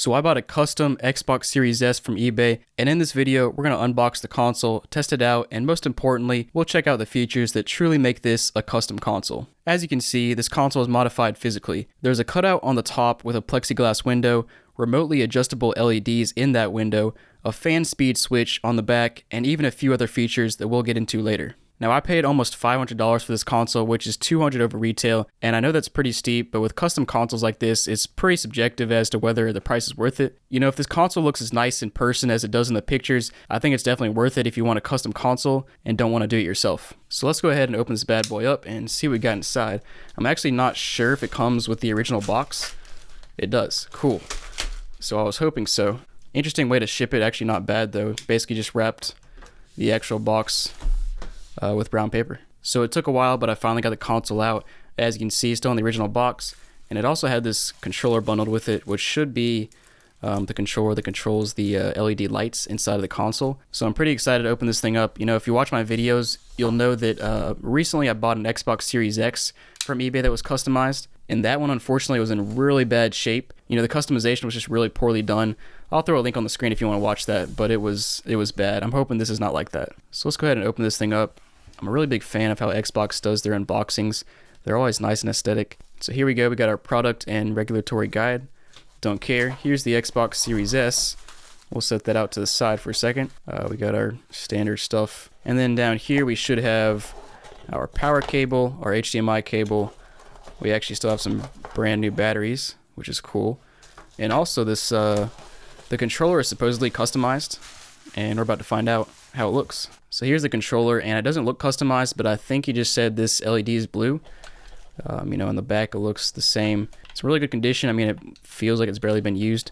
So I bought a custom Xbox Series S from eBay, and in this video, we're going to unbox the console, test it out, and most importantly, we'll check out the features that truly make this a custom console. As you can see, this console is modified physically. There's a cutout on the top with a plexiglass window, remotely adjustable LEDs in that window, a fan speed switch on the back, and even a few other features that we'll get into later. Now, I paid almost $500 for this console, which is $200 over retail, and I know that's pretty steep, but with custom consoles like this, it's pretty subjective as to whether the price is worth it. You know, if this console looks as nice in person as it does in the pictures, I think it's definitely worth it if you want a custom console and don't want to do it yourself. So let's go ahead and open this bad boy up and see what we got inside. I'm actually not sure if it comes with the original box. It does. Cool. So I was hoping so. Interesting way to ship it, actually not bad though. Basically just wrapped the actual box with brown paper. So it took a while, but I finally got the console out. As you can see, still in the original box, and it also had this controller bundled with it, which should be the controller that controls the LED lights inside of the console. So I'm pretty excited to open this thing up. You know, if you watch my videos, you'll know that recently I bought an Xbox Series X from eBay that was customized, and that one unfortunately was in really bad shape. You know, the customization was just really poorly done. I'll throw a link on the screen if you want to watch that, but it was bad. I'm hoping this is not like that. So let's go ahead and open this thing up. I'm a really big fan of how Xbox does their unboxings. They're always nice and aesthetic. So here we go. We got our product and regulatory guide. Don't care. Here's the Xbox Series S. We'll set that out to the side for a second. We got our standard stuff. And then down here we should have our power cable, our HDMI cable. We actually still have some brand new batteries, which is cool. And also this, the controller is supposedly customized, and we're about to find out how it looks. So here's the controller, and it doesn't look customized, but I think he just said this LED is blue. You know, in the back it looks the same. It's in really good condition. I mean, it feels like it's barely been used.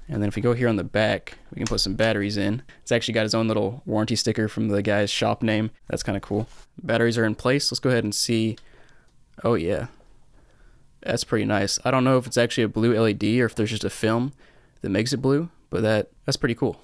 And then if we go here on the back, we can put some batteries in. It's actually got his own little warranty sticker from the guy's shop name. That's kind of cool. Batteries are in place. Let's go ahead and see. Oh yeah, that's pretty nice. I don't know if it's actually a blue LED or if there's just a film that makes it blue, but that's pretty cool.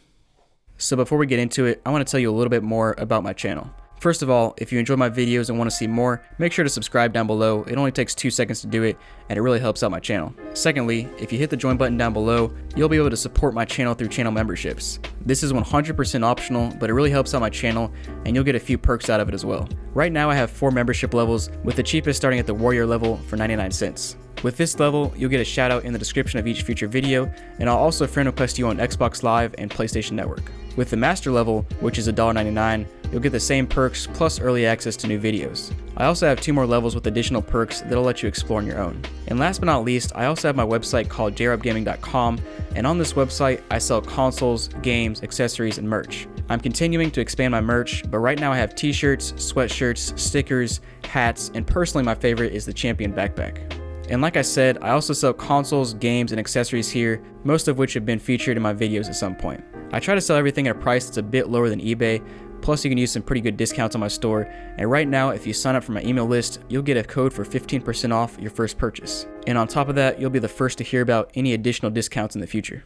So before we get into it, I want to tell you a little bit more about my channel. First of all, if you enjoy my videos and want to see more, make sure to subscribe down below. It only takes 2 seconds to do it, and it really helps out my channel. Secondly, if you hit the join button down below, you'll be able to support my channel through channel memberships. This is 100% optional, but it really helps out my channel, and you'll get a few perks out of it as well. Right now I have 4 membership levels, with the cheapest starting at the Warrior level for 99 cents. With this level, you'll get a shout out in the description of each future video, and I'll also friend request you on Xbox Live and PlayStation Network. With the Master level, which is $1.99, you'll get the same perks plus early access to new videos. I also have 2 more levels with additional perks that'll let you explore on your own. And last but not least, I also have my website called jrupgaming.com, and on this website, I sell consoles, games, accessories, and merch. I'm continuing to expand my merch, but right now I have t-shirts, sweatshirts, stickers, hats, and personally my favorite is the Champion backpack. And like I said, I also sell consoles, games, and accessories here, most of which have been featured in my videos at some point. I try to sell everything at a price that's a bit lower than eBay, plus you can use some pretty good discounts on my store, and right now if you sign up for my email list, you'll get a code for 15% off your first purchase. And on top of that, you'll be the first to hear about any additional discounts in the future.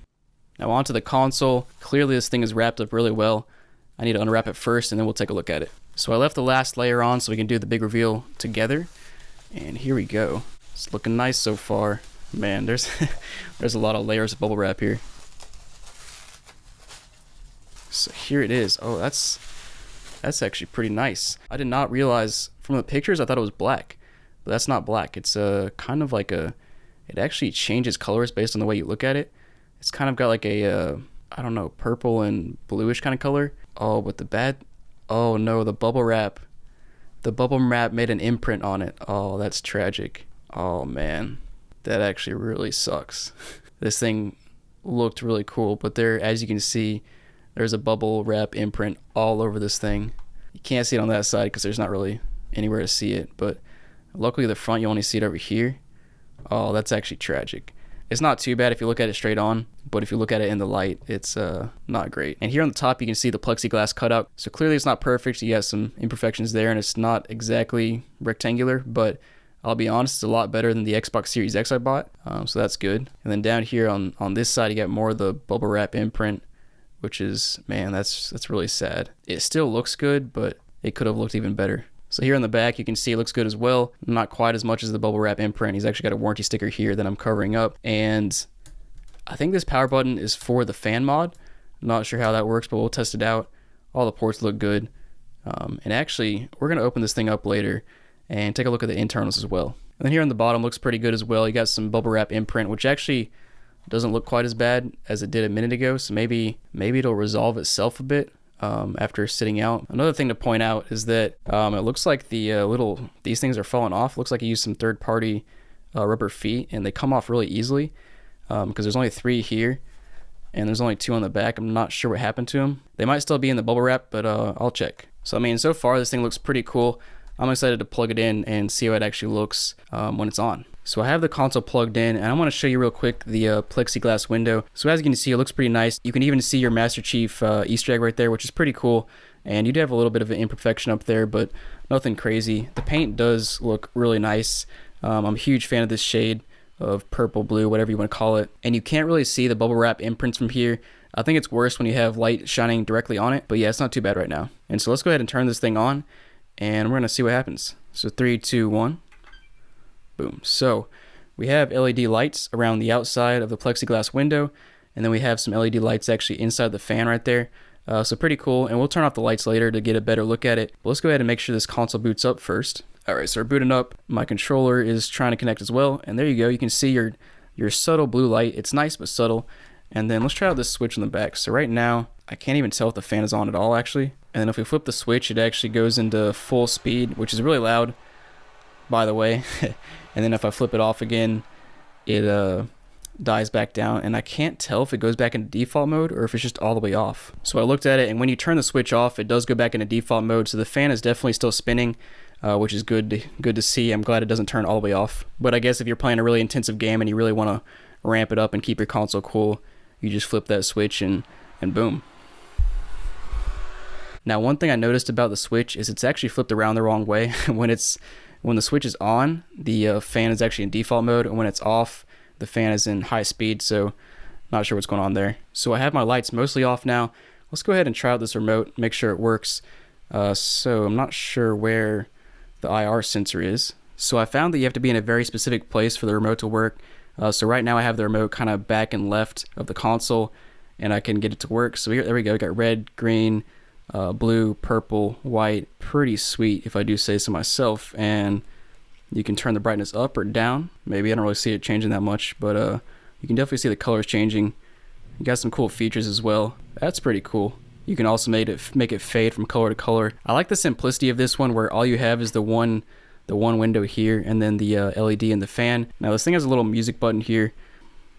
Now onto the console. Clearly this thing is wrapped up really well. I need to unwrap it first and then we'll take a look at it. So I left the last layer on so we can do the big reveal together, and here we go. It's looking nice so far. Man, there's a lot of layers of bubble wrap here. So here it is. Oh, that's actually pretty nice. I did not realize from the pictures, I thought it was black, but that's not black. It's kind of like it actually changes colors based on the way you look at it. It's kind of got like a, I don't know, purple and bluish kind of color. Oh, but oh no, the bubble wrap made an imprint on it. Oh, that's tragic. Oh man, that actually really sucks. This thing looked really cool, but there, as you can see, there's a bubble wrap imprint all over this thing. You can't see it on that side because there's not really anywhere to see it, but luckily the front you only see it over here. Oh, that's actually tragic. It's not too bad if you look at it straight on, but if you look at it in the light, it's not great. And here on the top you can see the plexiglass cutout. So clearly it's not perfect. You have some imperfections there and it's not exactly rectangular, but I'll be honest, it's a lot better than the Xbox Series X I bought, so that's good. And then down here on this side, you got more of the bubble wrap imprint, which is, man, that's really sad. It still looks good, but it could have looked even better. So here on the back, you can see it looks good as well. Not quite as much as the bubble wrap imprint. He's actually got a warranty sticker here that I'm covering up. And I think this power button is for the fan mod. I'm not sure how that works, but we'll test it out. All the ports look good. And actually, we're going to open this thing up later and take a look at the internals as well. And then here on the bottom looks pretty good as well. You got some bubble wrap imprint, which actually doesn't look quite as bad as it did a minute ago. So maybe it'll resolve itself a bit after sitting out. Another thing to point out is that it looks like these things are falling off. Looks like you used some third-party rubber feet, and they come off really easily because there's only 3 here and there's only 2 on the back. I'm not sure what happened to them. They might still be in the bubble wrap, but I'll check. So I mean, so far this thing looks pretty cool. I'm excited to plug it in and see how it actually looks when it's on. So I have the console plugged in, and I want to show you real quick the plexiglass window. So as you can see, it looks pretty nice. You can even see your Master Chief Easter egg right there, which is pretty cool. And you do have a little bit of an imperfection up there, but nothing crazy. The paint does look really nice. I'm a huge fan of this shade of purple, blue, whatever you want to call it. And you can't really see the bubble wrap imprints from here. I think it's worse when you have light shining directly on it, but yeah, it's not too bad right now. And so let's go ahead and turn this thing on, and we're going to see what happens. So 3, 2, 1. Boom. So we have LED lights around the outside of the plexiglass window, and then we have some LED lights actually inside the fan right there. So pretty cool, and we'll turn off the lights later to get a better look at it. But let's go ahead and make sure this console boots up first. Alright, so we're booting up. My controller is trying to connect as well, and there you go. You can see your subtle blue light. It's nice but subtle. And then let's try out this switch in the back. So right now, I can't even tell if the fan is on at all actually. And then if we flip the switch, it actually goes into full speed, which is really loud, by the way. And then if I flip it off again, it dies back down, and I can't tell if it goes back into default mode or if it's just all the way off. So I looked at it, and when you turn the switch off, it does go back into default mode. So the fan is definitely still spinning, which is good to see. I'm glad it doesn't turn all the way off. But I guess if you're playing a really intensive game and you really want to ramp it up and keep your console cool, you just flip that switch and boom. Now, one thing I noticed about the switch is it's actually flipped around the wrong way. When the switch is on, the fan is actually in default mode, and when it's off, the fan is in high speed. So not sure what's going on there. So I have my lights mostly off now. Let's go ahead and try out this remote, make sure it works. So I'm not sure where the IR sensor is. So I found that you have to be in a very specific place for the remote to work. So right now I have the remote kind of back and left of the console, and I can get it to work. So here, there we go. We got red, green, blue, purple, white. Pretty sweet, if I do say so myself. And you can turn the brightness up or down. Maybe I don't really see it changing that much, but you can definitely see the colors changing. You got some cool features as well. That's pretty cool. You can also make it fade from color to color. I like the simplicity of this one, where all you have is the one window here, and then the LED and the fan. Now this thing has a little music button here.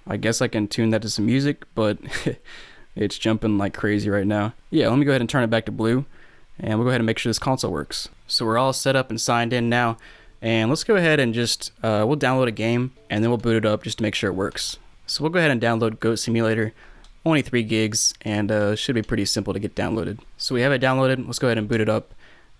I guess I can tune that to some music, but it's jumping like crazy right now. Yeah, let me go ahead and turn it back to blue, and we'll go ahead and make sure this console works. So we're all set up and signed in now, and let's go ahead and just we'll download a game, and then we'll boot it up just to make sure it works. So we'll go ahead and download Goat Simulator. Only 3 gigs, and should be pretty simple to get downloaded. So we have it downloaded. Let's go ahead and boot it up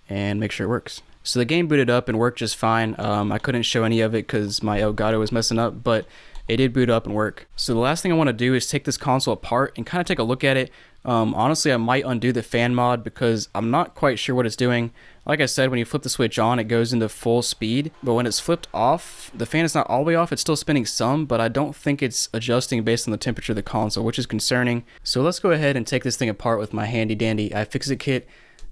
and make sure it works. So the game booted up and worked just fine. I couldn't show any of it because my Elgato was messing up, but it did boot up and work. So the last thing I want to do is take this console apart and kind of take a look at it. Honestly, I might undo the fan mod because I'm not quite sure what it's doing. Like I said, when you flip the switch on, it goes into full speed, but when it's flipped off, the fan is not all the way off. It's still spinning some, but I don't think it's adjusting based on the temperature of the console, which is concerning. So let's go ahead and take this thing apart with my handy dandy iFixit kit,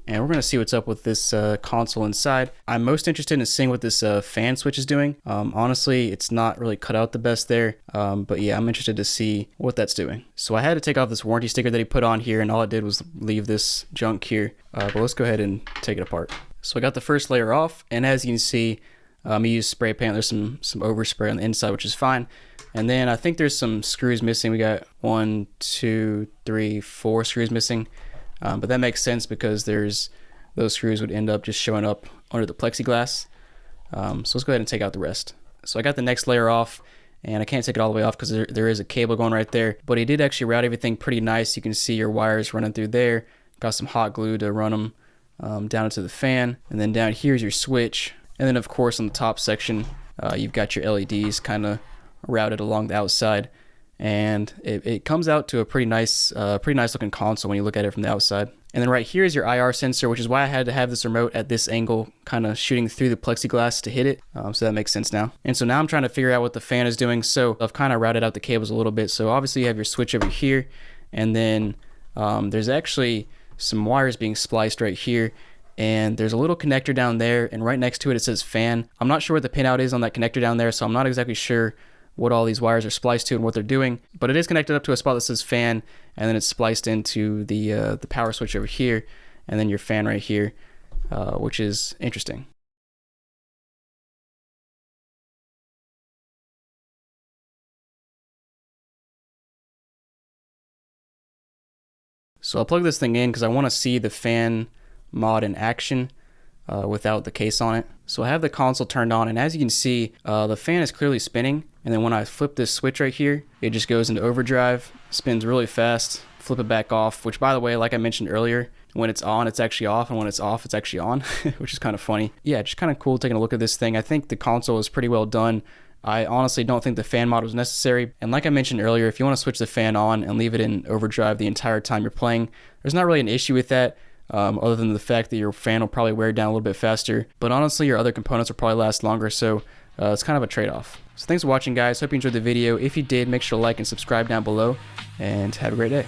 and we're going to see what's up with this console inside. I'm most interested in seeing what this fan switch is doing. Honestly, it's not really cut out the best there, but yeah, I'm interested to see what that's doing. So I had to take off this warranty sticker that he put on here, and all it did was leave this junk here. But let's go ahead and take it apart. So I got the first layer off, and as you can see, he used spray paint. There's some overspray on the inside, which is fine. And then I think there's some screws missing. We got 1, 2, 3, 4 screws missing. But that makes sense because those screws would end up just showing up under the plexiglass. So let's go ahead and take out the rest. So I got the next layer off, and I can't take it all the way off because there is a cable going right there. But he did actually route everything pretty nice. You can see your wires running through there. Got some hot glue to run them down into the fan. And then down here is your switch. And then of course on the top section, you've got your LEDs kind of routed along the outside. And it comes out to a pretty nice looking console when you look at it from the outside. And then right here is your IR sensor, which is why I had to have this remote at this angle, kind of shooting through the plexiglass to hit it. So that makes sense now. And so now I'm trying to figure out what the fan is doing. So I've kind of routed out the cables a little bit. So obviously you have your switch over here, and then there's actually some wires being spliced right here. And there's a little connector down there, and right next to it, it says fan. I'm not sure what the pinout is on that connector down there, so I'm not exactly sure what all these wires are spliced to and what they're doing, but it is connected up to a spot that says fan, and then it's spliced into the power switch over here, and then your fan right here, which is interesting. So I'll plug this thing in because I want to see the fan mod in action without the case on it. So I have the console turned on, and as you can see, the fan is clearly spinning. And then when I flip this switch right here, it just goes into overdrive, spins really fast, flip it back off, which by the way, like I mentioned earlier, when it's on, it's actually off, and when it's off, it's actually on, which is kind of funny. Yeah, just kind of cool taking a look at this thing. I think the console is pretty well done. I honestly don't think the fan mod was necessary. And like I mentioned earlier, if you want to switch the fan on and leave it in overdrive the entire time you're playing, there's not really an issue with that. Other than the fact that your fan will probably wear down a little bit faster. But honestly, your other components will probably last longer, so it's kind of a trade-off. So thanks for watching, guys. Hope you enjoyed the video. If you did, make sure to like and subscribe down below, and have a great day.